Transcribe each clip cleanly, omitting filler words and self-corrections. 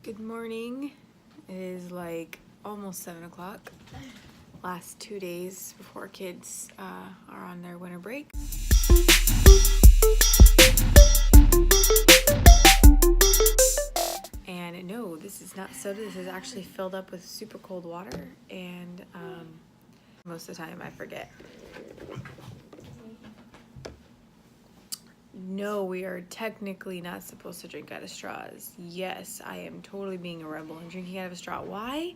Good morning. It is like almost 7 o'clock. Last 2 days before kids are on their winter break. And no, this is not soda. This is actually filled up with super cold water, and most of the time I forget. No, we are technically not supposed to drink out of straws. Yes, I am totally being a rebel and drinking out of a straw. Why?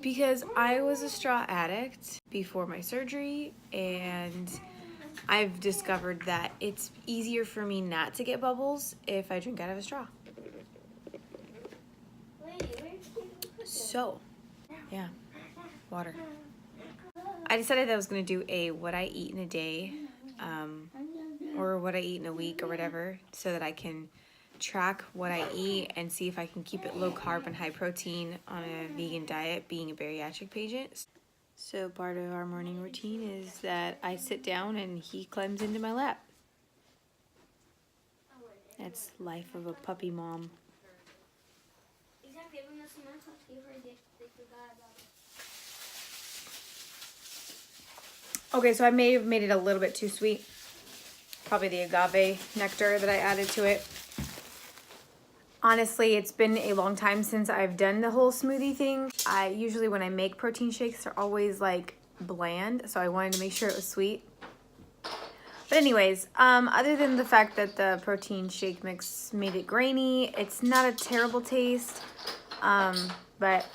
Because I was a straw addict before my surgery, and I've discovered that it's easier for me not to get bubbles if I drink out of a straw. So, yeah, water. I decided that I was going to do a what I eat in a day, or what I eat in a week or whatever, so that I can track what I eat and see if I can keep it low carb and high protein on a vegan diet, being a bariatric patient. So part of our morning routine is that I sit down and he climbs into my lap. That's life of a puppy mom. Okay, so I may have made it a little bit too sweet. Probably the agave nectar that I added to it. Honestly, it's been a long time since I've done the whole smoothie thing. I usually, when I make protein shakes, they're always like bland, so I wanted to make sure it was sweet. But anyways, other than the fact that the protein shake mix made it grainy, it's not a terrible taste, but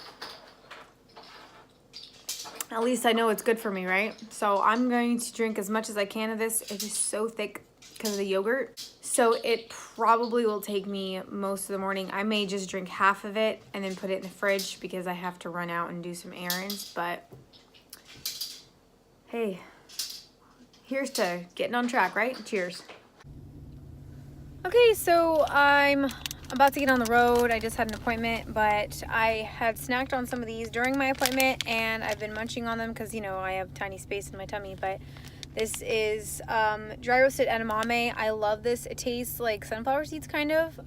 at least I know it's good for me, right? So I'm going to drink as much as I can of this. It's just so thick because of the yogurt. So it probably will take me most of the morning. I may just drink half of it and then put it in the fridge because I have to run out and do some errands. But hey, here's to getting on track, right? Cheers. Okay, so I'm about to get on the road. I just had an appointment, but I had snacked on some of these during my appointment, and I've been munching on them because, you know, I have tiny space in my tummy. But this is dry roasted edamame. I love this. It tastes like sunflower seeds kind of,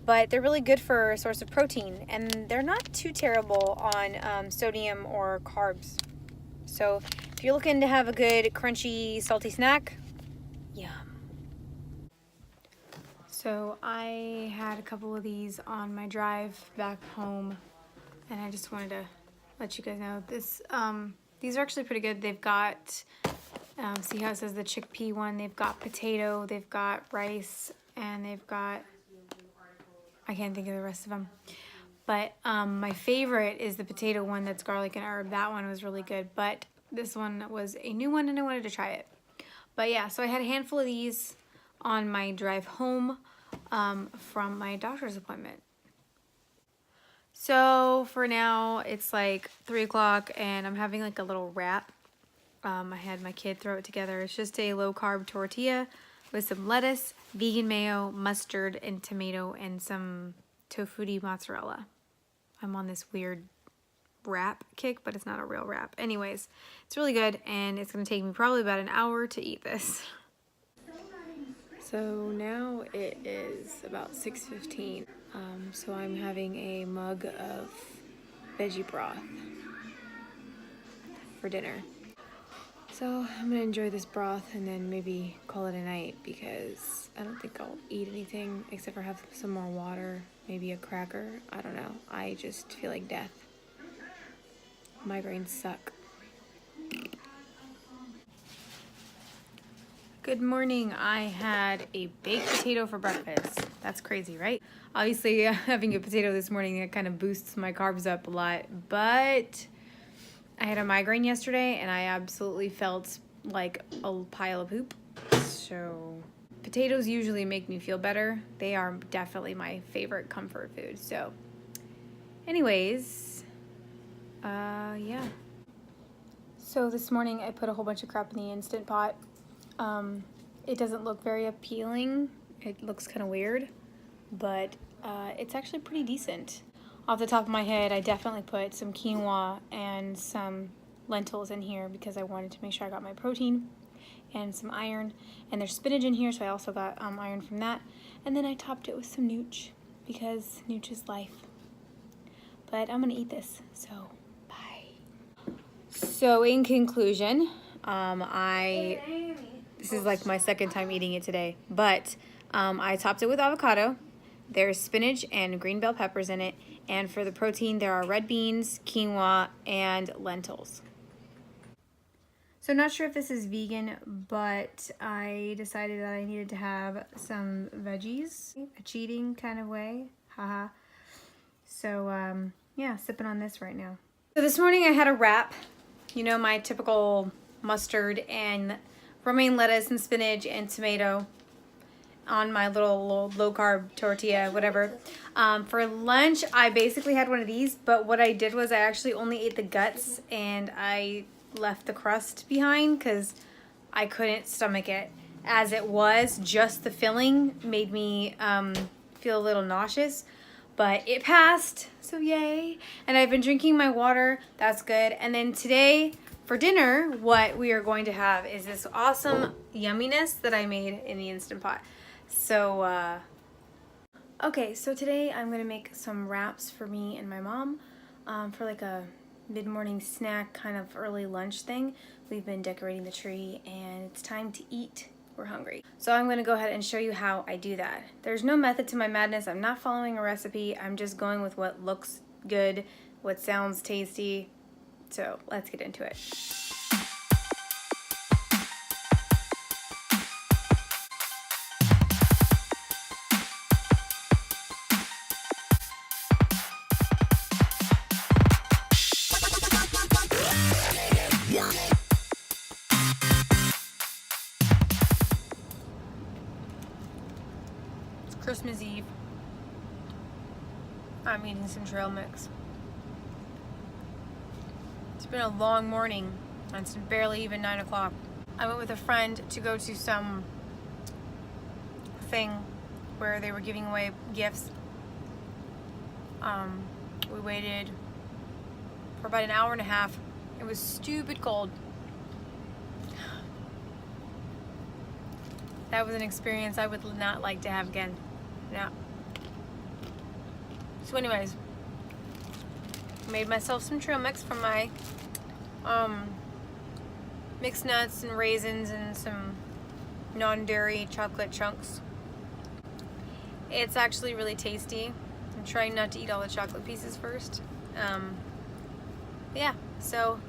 but they're really good for a source of protein, and they're not too terrible on sodium or carbs. So if you're looking to have a good crunchy salty snack, yum. So I had a couple of these on my drive back home, and I just wanted to let you guys know this. These are actually pretty good. They've got, see how it says the chickpea one? They've got potato, they've got rice, and they've got, I can't think of the rest of them. But my favorite is the potato one that's garlic and herb. That one was really good, but this one was a new one and I wanted to try it. But yeah, so I had a handful of these on my drive home from my doctor's appointment. So for now, it's like 3 o'clock and I'm having like a little wrap. I had my kid throw it together. It's just a low carb tortilla with some lettuce, vegan mayo, mustard, and tomato, and some tofu mozzarella. I'm on this weird wrap kick, but it's not a real wrap. Anyways, it's really good, and it's gonna take me probably about an hour to eat this. So now it is about 6:15. So I'm having a mug of veggie broth for dinner. So I'm gonna enjoy this broth and then maybe call it a night because I don't think I'll eat anything except for have some more water, maybe a cracker. I don't know. I just feel like death. Migraines suck. Good morning. I had a baked potato for breakfast. That's crazy, right? Obviously, having a potato this morning, that kind of boosts my carbs up a lot, but I had a migraine yesterday and I absolutely felt like a pile of poop. So potatoes usually make me feel better. They are definitely my favorite comfort food. So anyways, yeah. So this morning I put a whole bunch of crap in the Instant Pot. It doesn't look very appealing. It looks kind of weird, but it's actually pretty decent. Off the top of my head, I definitely put some quinoa and some lentils in here because I wanted to make sure I got my protein and some iron. And there's spinach in here, so I also got iron from that. And then I topped it with some nooch. because Nooch's life. But I'm gonna eat this, so bye. So in conclusion, this is like my second time eating it today, but I topped it with avocado. There's spinach and green bell peppers in it, and for the protein there are red beans, quinoa, and lentils. So not sure if this is vegan, but I decided that I needed to have some veggies, a cheating kind of way, haha. So yeah, sipping on this right now. So this morning I had a wrap, you know, my typical mustard and romaine lettuce and spinach and tomato on my little low carb tortilla, whatever. For lunch, I basically had one of these, but what I did was I actually only ate the guts and I left the crust behind because I couldn't stomach it. As it was, just the filling made me feel a little nauseous, but it passed, so yay. And I've been drinking my water, that's good. And then today, for dinner, what we are going to have is this awesome yumminess that I made in the Instant Pot. So, okay, so today I'm gonna make some wraps for me and my mom for like a mid-morning snack, kind of early lunch thing. We've been decorating the tree and it's time to eat. We're hungry. So I'm gonna go ahead and show you how I do that. There's no method to my madness. I'm not following a recipe. I'm just going with what looks good, what sounds tasty. So let's get into it. It's Christmas Eve. I'm eating some trail mix. It's been a long morning, and it's barely even 9 o'clock. I went with a friend to go to some thing where they were giving away gifts. We waited for about an hour and a half. It was stupid cold. That was an experience I would not like to have again. No. So anyways, made myself some trail mix from my mixed nuts and raisins and some non-dairy chocolate chunks. It's actually really tasty. I'm trying not to eat all the chocolate pieces first. Yeah, so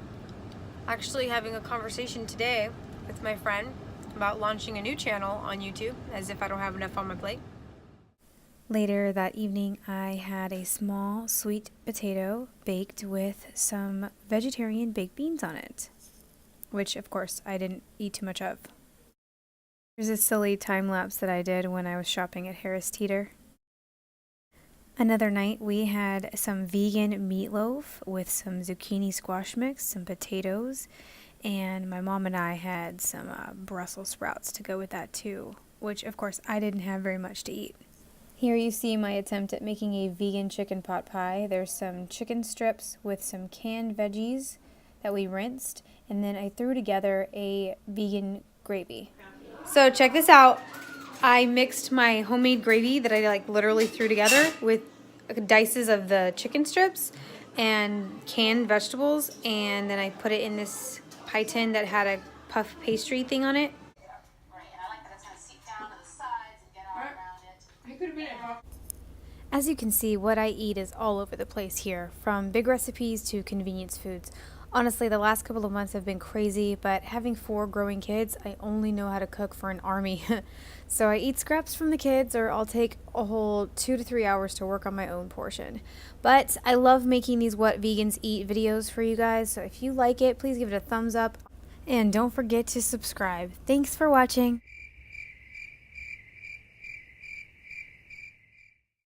actually having a conversation today with my friend about launching a new channel on YouTube, as if I don't have enough on my plate. Later that evening, I had a small sweet potato baked with some vegetarian baked beans on it, which of course I didn't eat too much of. There's a silly time lapse that I did when I was shopping at Harris Teeter. Another night we had some vegan meatloaf with some zucchini squash mix, some potatoes, and my mom and I had some Brussels sprouts to go with that too, which of course I didn't have very much to eat. Here you see my attempt at making a vegan chicken pot pie. There's some chicken strips with some canned veggies that we rinsed, and then I threw together a vegan gravy. So check this out. I mixed my homemade gravy that I literally threw together with dices of the chicken strips and canned vegetables, and then I put it in this pie tin that had a puff pastry thing on it. As you can see, what I eat is all over the place here, from big recipes to convenience foods. Honestly, the last couple of months have been crazy, but having 4 growing kids, I only know how to cook for an army. So I eat scraps from the kids, or I'll take a whole 2 to 3 hours to work on my own portion. But I love making these What Vegans Eat videos for you guys, so if you like it, please give it a thumbs up. And don't forget to subscribe. Thanks for watching.